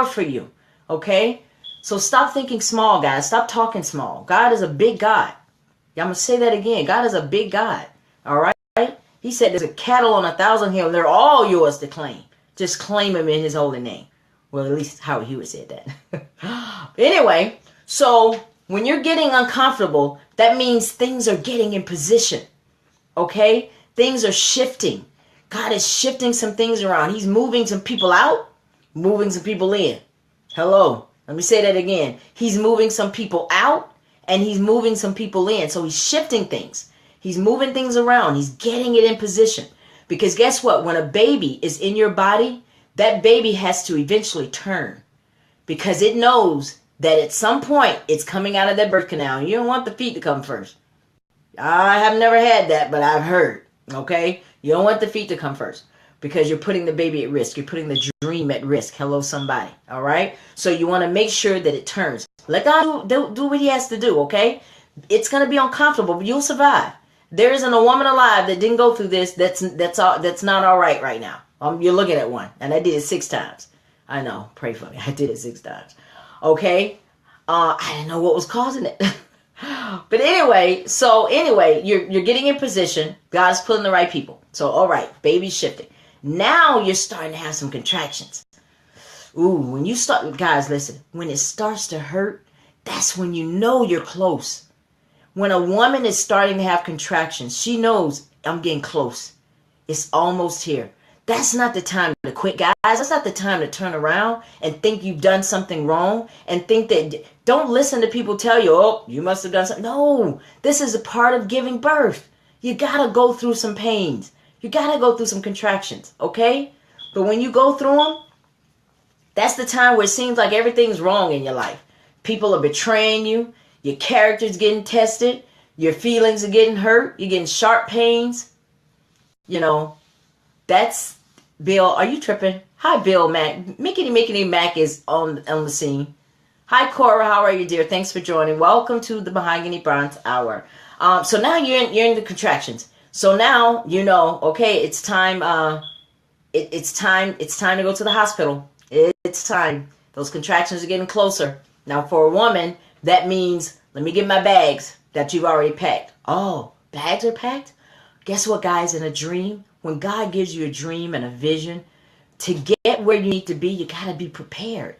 for you. Okay? So stop thinking small, guys. Stop talking small. God is a big God. I'm going to say that again. God is a big God. All right? He said there's a cattle on 1,000 hills. They're all yours to claim. Just claim him in his holy name. Well, at least Howard Hewitt said that. Anyway, so when you're getting uncomfortable, that means things are getting in position. Okay? Things are shifting. God is shifting some things around. He's moving some people out, moving some people in. Hello. Let me say that again. He's moving some people out and he's moving some people in. So he's shifting things. He's moving things around. He's getting it in position. Because guess what? When a baby is in your body, that baby has to eventually turn. Because it knows that at some point it's coming out of that birth canal. You don't want the feet to come first. I have never had that, but I've heard. Okay? You don't want the feet to come first because you're putting the baby at risk. You're putting the dream at risk. Hello, somebody. All right? So you want to make sure that it turns. Let God do what he has to do, okay? It's going to be uncomfortable, but you'll survive. There isn't a woman alive that didn't go through this that's not all right now. You're looking at one, and I did it 6 times. I know. Pray for me. I did it 6 times. Okay? I didn't know what was causing it. But anyway, you're getting in position. God's pulling the right people. So, all right, baby's shifting. Now you're starting to have some contractions. Ooh, when you start, guys, listen, when it starts to hurt, that's when you know you're close. When a woman is starting to have contractions, she knows I'm getting close. It's almost here. That's not the time to quit, guys. That's not the time to turn around and think you've done something wrong and think that, don't listen to people tell you, oh, you must have done something. No, this is a part of giving birth. You got to go through some pains. You got to go through some contractions, okay? But when you go through them, that's the time where it seems like everything's wrong in your life. People are betraying you. Your character's getting tested. Your feelings are getting hurt. You're getting sharp pains. You know, that's Bill. Are you tripping? Hi, Bill Mac. Mickety Mac is on the scene. Hi, Cora. How are you, dear? Thanks for joining. Welcome to the Mahogany Bronze Hour. So now you're in the contractions. So now you know. Okay, it's time. It's time to go to the hospital. It's time. Those contractions are getting closer. Now, for a woman, that means let me get my bags that you've already packed. Oh, bags are packed? Guess what, guys? In a dream, when God gives you a dream and a vision, to get where you need to be, you got to be prepared.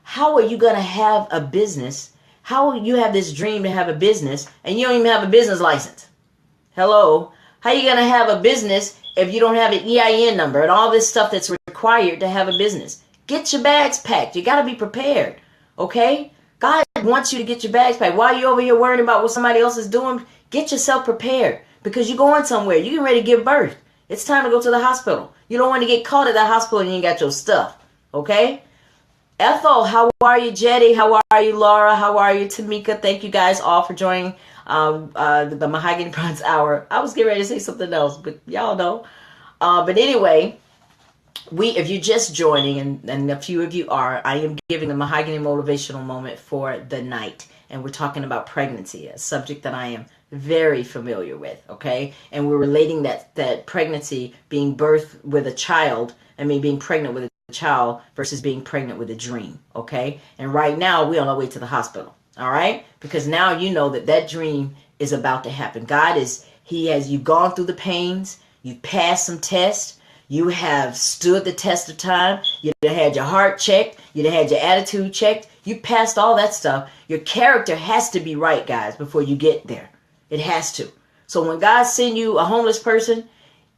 How are you going to have a business? How will you have this dream to have a business and you don't even have a business license? Hello? How are you going to have a business if you don't have an EIN number and all this stuff that's required to have a business? Get your bags packed. You got to be prepared. Okay? God wants you to get your bags packed. Why are you over here worrying about what somebody else is doing? Get yourself prepared because you're going somewhere. You're getting ready to give birth. It's time to go to the hospital. You don't want to get caught at the hospital and you ain't got your stuff. Okay? Ethel, how are you? Jetty, how are you? Laura, how are you? Tamika, thank you guys all for joining the Mahogany Bronze Hour. I was getting ready to say something else, but y'all know. But anyway, if you're just joining, and a few of you are, I am giving the Mahogany Motivational Moment for the night. And we're talking about pregnancy, a subject that I am very familiar with, okay? And we're relating that pregnancy, being birthed with a child, being pregnant with a child versus being pregnant with a dream, okay? And right now, we're on our way to the hospital, all right? Because now you know that dream is about to happen. You've gone through the pains, you've passed some tests, you have stood the test of time, you had your heart checked, you had your attitude checked, you passed all that stuff. Your character has to be right, guys, before you get there. It has to. So when God sends you a homeless person,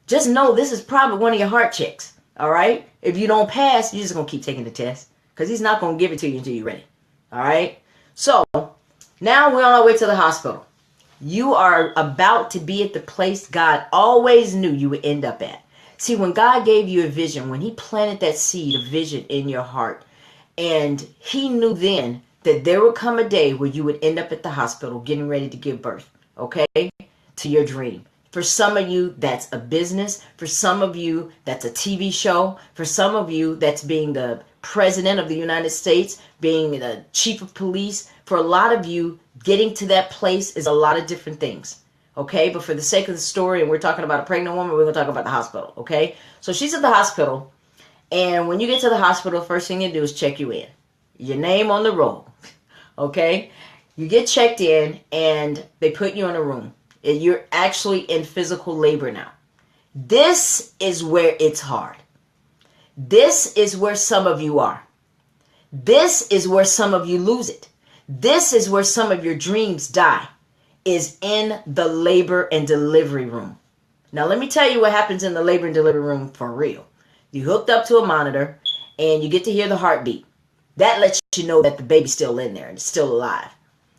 just know this is probably one of your heart checks. All right? If you don't pass, you're just going to keep taking the test because he's not going to give it to you until you're ready. All right? So now we're on our way to the hospital. You are about to be at the place God always knew you would end up at. See, when God gave you a vision, when he planted that seed of vision in your heart, and he knew then that there would come a day where you would end up at the hospital getting ready to give birth, okay, to your dream. For some of you, that's a business. For some of you, that's a TV show. For some of you, that's being the president of the United States, being the chief of police. For a lot of you, getting to that place is a lot of different things. Okay, but for the sake of the story, and we're talking about a pregnant woman, we're going to talk about the hospital. Okay, so she's at the hospital. And when you get to the hospital, first thing you do is check you in. Your name on the roll. Okay, you get checked in and they put you in a room. You're actually in physical labor now. This is where it's hard. This is where some of you are. This is where some of you lose it. This is where some of your dreams die, is in the labor and delivery room. Now, let me tell you what happens in the labor and delivery room for real. You hooked up to a monitor and you get to hear the heartbeat. That lets you know that the baby's still in there and it's still alive.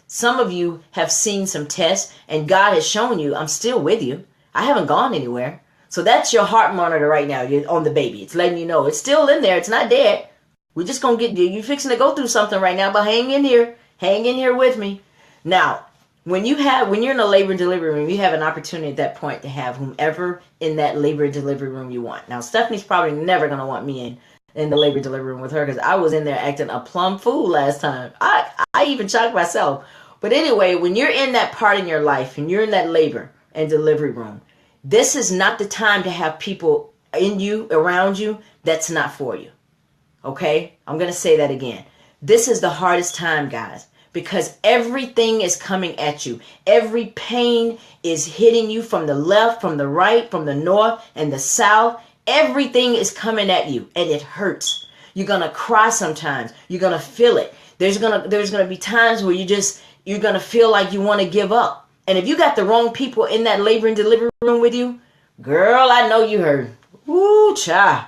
Some of you have seen some tests and God has shown you, I'm still with you. I haven't gone anywhere. So that's your heart monitor right now. You're on the baby. It's letting you know it's still in there. It's not dead. We're just going to get you. You're fixing to go through something right now, but hang in here. Hang in here with me. Now, when you're in a labor and delivery room, you have an opportunity at that point to have whomever in that labor and delivery room you want. Now, Stephanie's probably never going to want me in the labor and delivery room with her because I was in there acting a plum fool last time. I even shocked myself. But anyway, when you're in that part in your life and you're in that labor and delivery room, this is not the time to have people in you, around you, that's not for you. Okay? I'm going to say that again. This is the hardest time, guys, because everything is coming at you. Every pain is hitting you from the left, from the right, from the north and the south. Everything is coming at you and it hurts. You're going to cry sometimes. You're going to feel it. There's going to be times where you're going to feel like you want to give up. And if you got the wrong people in that labor and delivery room with you, girl, I know you heard. Woo, child.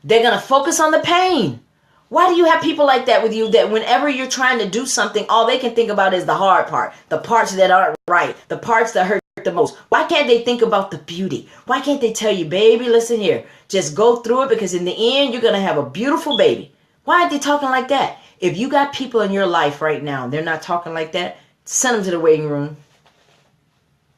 They're going to focus on the pain. Why do you have people like that with you that whenever you're trying to do something, all they can think about is the hard part, the parts that aren't right, the parts that hurt the most? Why can't they think about the beauty? Why can't they tell you, baby, listen here, just go through it because in the end, you're going to have a beautiful baby? Why aren't they talking like that? If you got people in your life right now, they're not talking like that, send them to the waiting room.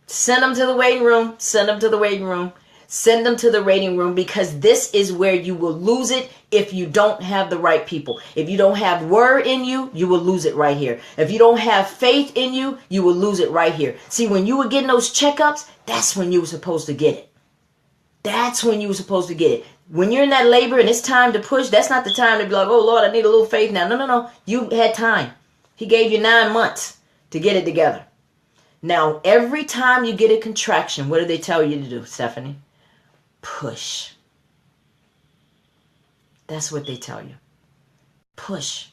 Send them to the waiting room. Send them to the waiting room. Send them to the waiting room, because this is where you will lose it if you don't have the right people. If you don't have word in you, you will lose it right here. If you don't have faith in you, you will lose it right here. See, when you were getting those checkups, that's when you were supposed to get it. That's when you were supposed to get it. When you're in that labor and it's time to push, that's not the time to be like, oh, Lord, I need a little faith now. No. You had time. He gave you 9 months to get it together. Now, every time you get a contraction, what do they tell you to do, Stephanie? Push. That's what they tell you. Push.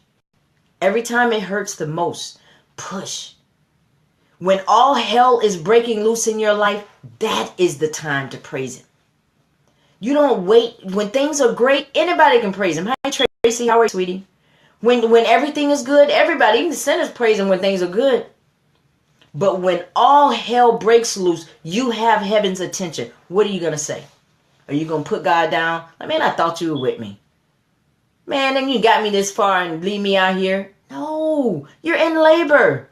Every time it hurts the most, push. When all hell is breaking loose in your life, that is the time to praise Him. You don't wait. When things are great, anybody can praise Him. Hi, Tracy. How are you, sweetie? When everything is good, everybody, even the sinners, praise Him when things are good. But when all hell breaks loose, you have heaven's attention. What are you going to say? Are you going to put God down? Like, man, I thought you were with me. Man, then you got me this far and leave me out here. No, you're in labor.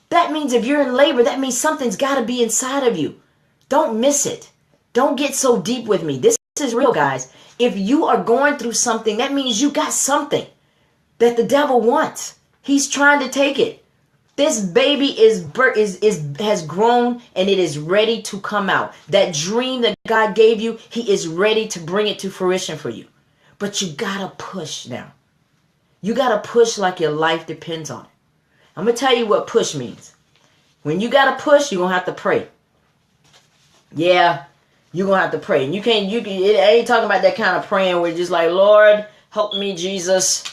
That means if you're in labor, that means something's got to be inside of you. Don't miss it. Don't get so deep with me. This is real, guys. If you are going through something, that means you got something that the devil wants. He's trying to take it. This baby has grown and it is ready to come out. That dream that God gave you, He is ready to bring it to fruition for you. But you gotta push now. You gotta push like your life depends on it. I'm gonna tell you what push means. When you gotta push, you're gonna have to pray. Yeah, you're gonna have to pray. And I ain't talking about that kind of praying where you're just like, Lord, help me, Jesus.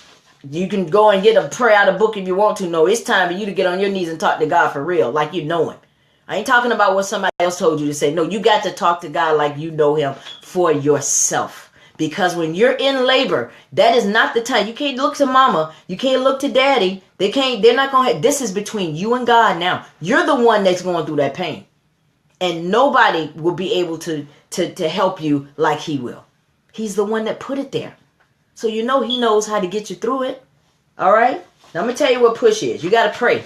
You can go and get a prayer out of book if you want to. No, it's time for you to get on your knees and talk to God for real, like you know Him. I ain't talking about what somebody else told you to say. No, you got to talk to God like you know Him for yourself. Because when you're in labor, that is not the time. You can't look to mama. You can't look to daddy. They're not going to. This is between you and God now. You're the one that's going through that pain. And nobody will be able to help you like He will. He's the one that put it there. So you know He knows how to get you through it. All right? Now I'm going to tell you what push is. You got to pray.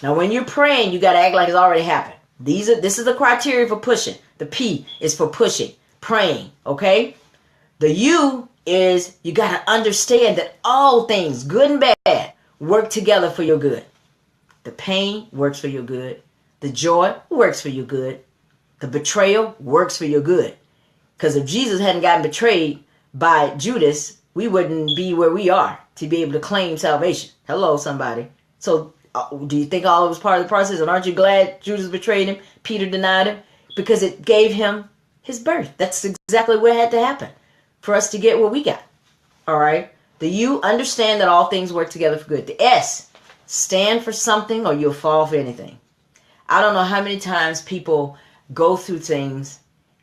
Now when you're praying, you got to act like it's already happened. This is the criteria for pushing. The P is for pushing, praying, okay? The U is you got to understand that all things, good and bad, work together for your good. The pain works for your good. The joy works for your good. The betrayal works for your good. Because if Jesus hadn't gotten betrayed by Judas, we wouldn't be where we are to be able to claim salvation. Hello, somebody. So do you think all of it was part of the process? And aren't you glad Judas betrayed Him? Peter denied Him? Because it gave him his birth. That's exactly what had to happen for us to get what we got. All right? The U, understand that all things work together for good. The S, stand for something or you'll fall for anything. I don't know how many times people go through things,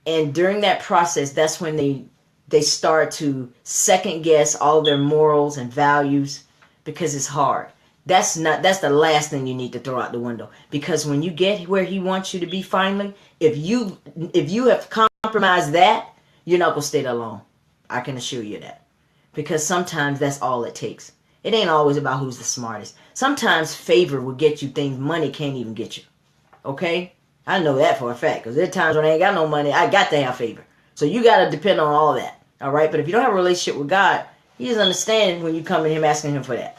and during that process, that's when they start to second guess all their morals and values because it's hard. That's the last thing you need to throw out the window. Because when you get where He wants you to be finally, if you have compromised that, you're not going to stay there long. I can assure you that. Because sometimes that's all it takes. It ain't always about who's the smartest. Sometimes favor will get you things money can't even get you. Okay? I know that for a fact. Because there are times when I ain't got no money, I got to have favor. So you got to depend on all that. All right? But if you don't have a relationship with God, He doesn't understand when you come to Him asking Him for that.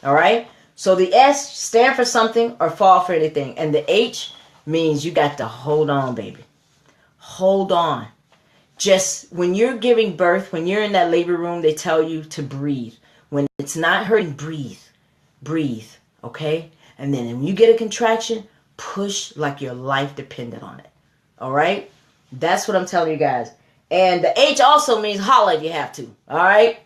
All right? So the S, stand for something or fall for anything. And the H means you got to hold on, baby. Hold on. Just when you're giving birth, when you're in that labor room, they tell you to breathe. When it's not hurting, breathe. Breathe. Okay? And then when you get a contraction, push like your life depended on it. All right? That's what I'm telling you guys. And the H also means holler if you have to. All right?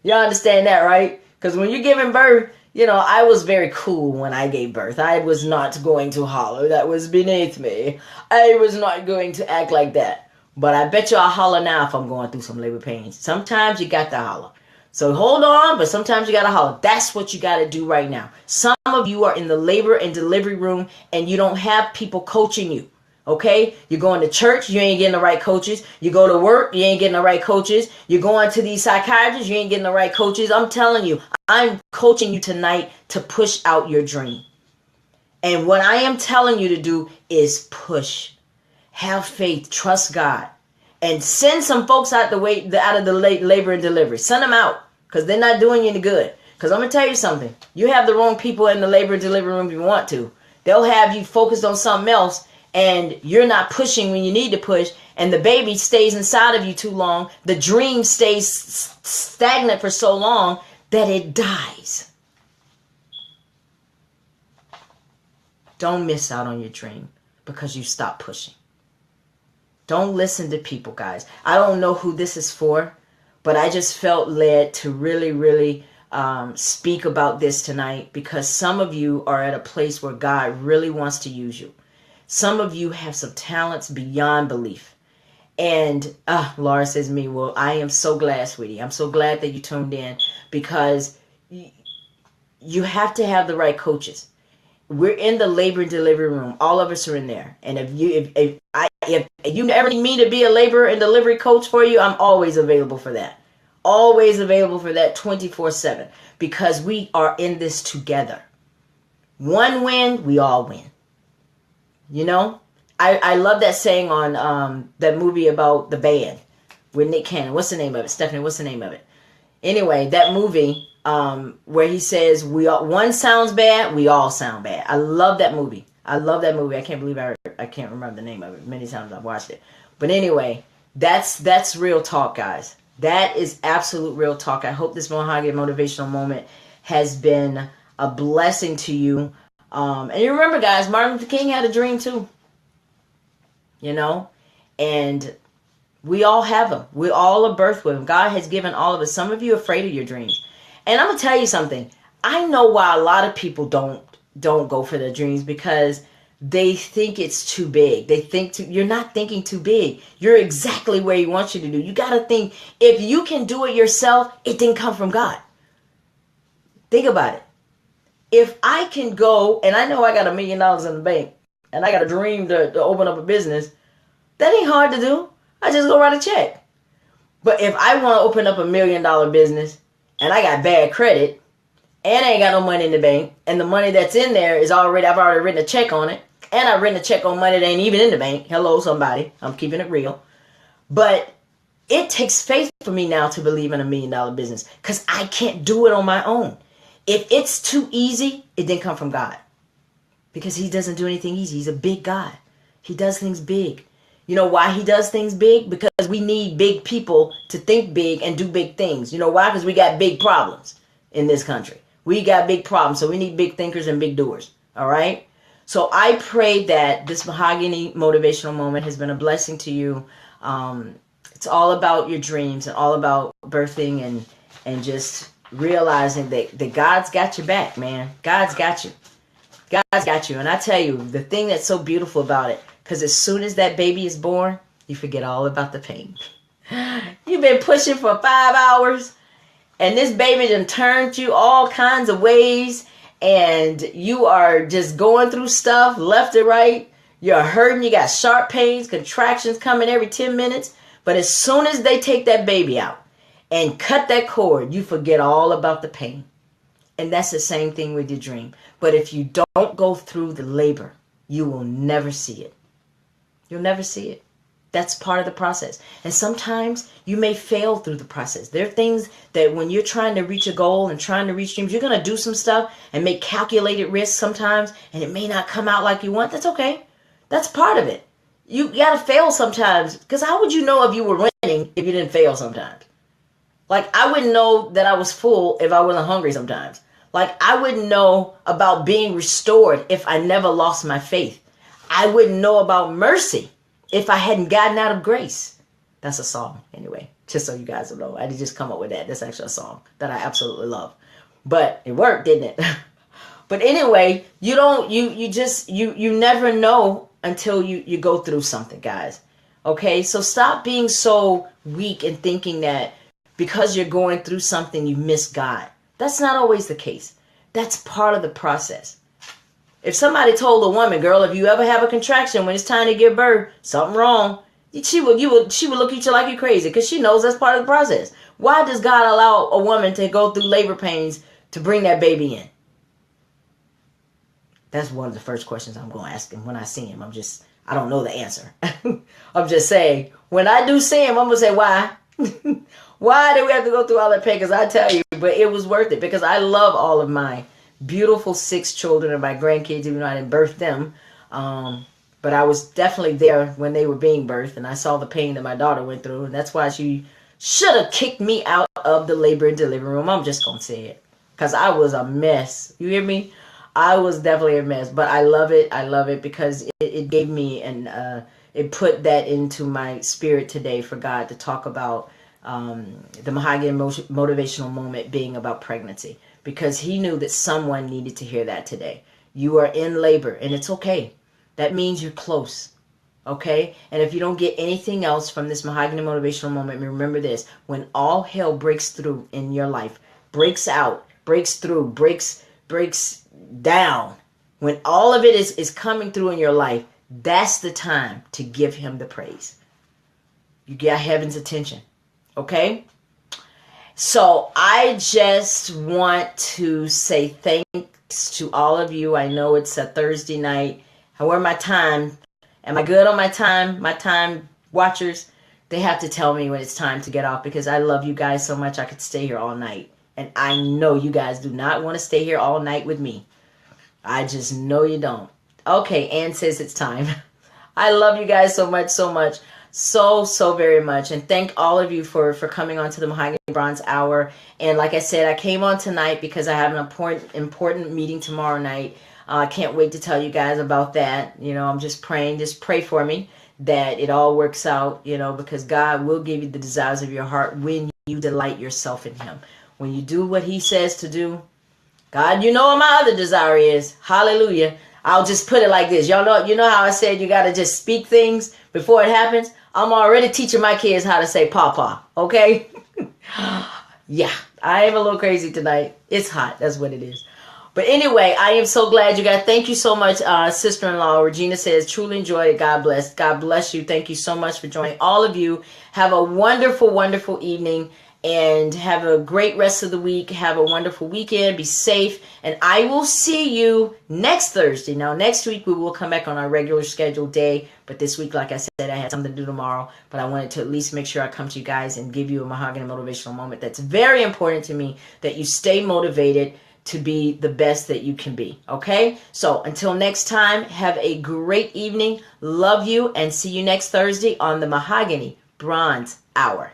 Y'all understand that, right? Because when you're giving birth, I was very cool when I gave birth. I was not going to holler. That was beneath me. I was not going to act like that. But I bet you I'll holler now if I'm going through some labor pains. Sometimes you got to holler. So hold on, but sometimes you got to holler. That's what you got to do right now. Some of you are in the labor and delivery room and you don't have people coaching you. Okay, you're going to church, you ain't getting the right coaches. You go to work, you ain't getting the right coaches. You're going to these psychiatrists, you ain't getting the right coaches. I'm telling you, I'm coaching you tonight to push out your dream. And what I am telling you to do is push. Have faith, trust God, and send some folks out of the labor and delivery. Send them out, because they're not doing you any good. Because I'm going to tell you something. You have the wrong people in the labor and delivery room if you want to. They'll have you focused on something else, and you're not pushing when you need to push, and the baby stays inside of you too long. The dream stays stagnant for so long that it dies. Don't miss out on your dream because you stop pushing. Don't listen to people, guys. I don't know who this is for, but I just felt led to really speak about this tonight, because some of you are at a place where God really wants to use you. Some of you have some talents beyond belief. And Laura says to me, well, I am so glad, sweetie. I'm so glad that you tuned in, because you have to have the right coaches. We're in the labor and delivery room. All of us are in there. And if you ever need me to be a labor and delivery coach for you, I'm always available for that. Always available for that 24/7, because we are in this together. One win, we all win. You know, I love that saying on that movie about the band with Nick Cannon. What's the name of it? Stephanie, what's the name of it? Anyway, that movie where he says, one sounds bad, we all sound bad. I love that movie. I can't believe I can't remember the name of it. Many times I've watched it. But anyway, that's real talk, guys. That is absolute real talk. I hope this Mahogany motivational moment has been a blessing to you. And you remember, guys, Martin Luther King had a dream too. You know? And we all have them. We all are birthed with them. God has given all of us. Some of you are afraid of your dreams. And I'm going to tell you something. I know why a lot of people don't go for their dreams, because they think it's too big. You're not thinking too big. You're exactly where he wants you to do. You got to think, if you can do it yourself, it didn't come from God. Think about it. If I can go, and I know I got $1 million in the bank, and I got a dream to open up a business, that ain't hard to do. I just go write a check. But if I want to open up $1 million business, and I got bad credit, and I ain't got no money in the bank, and the money that's in there I've already written a check on it, and I've written a check on money that ain't even in the bank. Hello, somebody. I'm keeping it real. But it takes faith for me now to believe in $1 million business, because I can't do it on my own. If it's too easy, it didn't come from God, because he doesn't do anything easy. He's a big God. He does things big. You know why he does things big? Because we need big people to think big and do big things. You know why? Because we got big problems in this country. We got big problems, so we need big thinkers and big doers. All right? So I pray that this Mahogany motivational moment has been a blessing to you. It's all about your dreams and all about birthing and just realizing that God's got your back, man. God's got you. God's got you. And I tell you, the thing that's so beautiful about it, because as soon as that baby is born, you forget all about the pain. You've been pushing for 5 hours, and this baby done turned you all kinds of ways, and you are just going through stuff left and right. You're hurting. You got sharp pains, contractions coming every 10 minutes. But as soon as they take that baby out and cut that cord, you forget all about the pain. And that's the same thing with your dream. But if you don't go through the labor, you will never see it. You'll never see it. That's part of the process. And sometimes you may fail through the process. There are things that when you're trying to reach a goal and trying to reach dreams, you're going to do some stuff and make calculated risks sometimes, and it may not come out like you want. That's okay. That's part of it. You got to fail sometimes, because how would you know if you were winning if you didn't fail sometimes? Like, I wouldn't know that I was full if I wasn't hungry sometimes. Like, I wouldn't know about being restored if I never lost my faith. I wouldn't know about mercy if I hadn't gotten out of grace. That's a song, anyway, just so you guys will know. I didn't just come up with that. That's actually a song that I absolutely love. But it worked, didn't it? But anyway, you never know until you go through something, guys. Okay, so stop being so weak and thinking that because you're going through something, you miss God. That's not always the case. That's part of the process. If somebody told a woman, girl, if you ever have a contraction when it's time to give birth, something wrong, she would look at you like you're crazy, because she knows that's part of the process. Why does God allow a woman to go through labor pains to bring that baby in? That's one of the first questions I'm going to ask him when I see him. I don't know the answer. I'm just saying, when I do see him, I'm going to say, why? Why did we have to go through all that pain? Because I tell you, but it was worth it, because I love all of my beautiful 6 children and my grandkids, even though I didn't birth them. But I was definitely there when they were being birthed, and I saw the pain that my daughter went through, and that's why she should have kicked me out of the labor and delivery room. I'm just going to say it, because I was a mess. You hear me? I was definitely a mess, but I love it. I love it because it gave me, and it put that into my spirit today for God to talk about the Mahogany motivational moment being about pregnancy, because he knew that someone needed to hear that today. You are in labor, and it's okay. That means you're close, okay? And if you don't get anything else from this Mahogany motivational moment, remember this: when all hell breaks through in your life, breaks out, breaks through, breaks down, when all of it is coming through in your life, that's the time to give him the praise. You get heaven's attention, okay? So I just want to say thanks to all of you. I know it's a Thursday night. However, my time, am I good on my time? My time watchers, they have to tell me when it's time to get off, because I love you guys so much I could stay here all night. And I know you guys do not want to stay here all night with me. I just know you don't. Okay, Ann says it's time. I love you guys so much, so much. So very much. And thank all of you for coming on to the Mahogany Bronze Hour. And like I said, I came on tonight because I have an important meeting tomorrow night. I can't wait to tell you guys about that. You know, I'm just praying. Just pray for me that it all works out, you know, because God will give you the desires of your heart when you delight yourself in him. When you do what he says to do, God, you know what my other desire is. Hallelujah. I'll just put it like this. Y'all know, you know how I said you got to just speak things before it happens? I'm already teaching my kids how to say papa, okay? Yeah, I am a little crazy tonight. It's hot. That's what it is. But anyway, I am so glad you guys. Thank you so much, sister-in-law. Regina says, truly enjoyed it. God bless. God bless you. Thank you so much for joining. All of you, have a wonderful, wonderful evening. And have a great rest of the week. Have a wonderful weekend. Be safe. And I will see you next Thursday. Now, next week, we will come back on our regular scheduled day. But this week, like I said, I had something to do tomorrow. But I wanted to at least make sure I come to you guys and give you a Mahogany motivational moment. That's very important to me, that you stay motivated to be the best that you can be. Okay? So until next time, have a great evening. Love you. And see you next Thursday on the Mahogany Bronze Hour.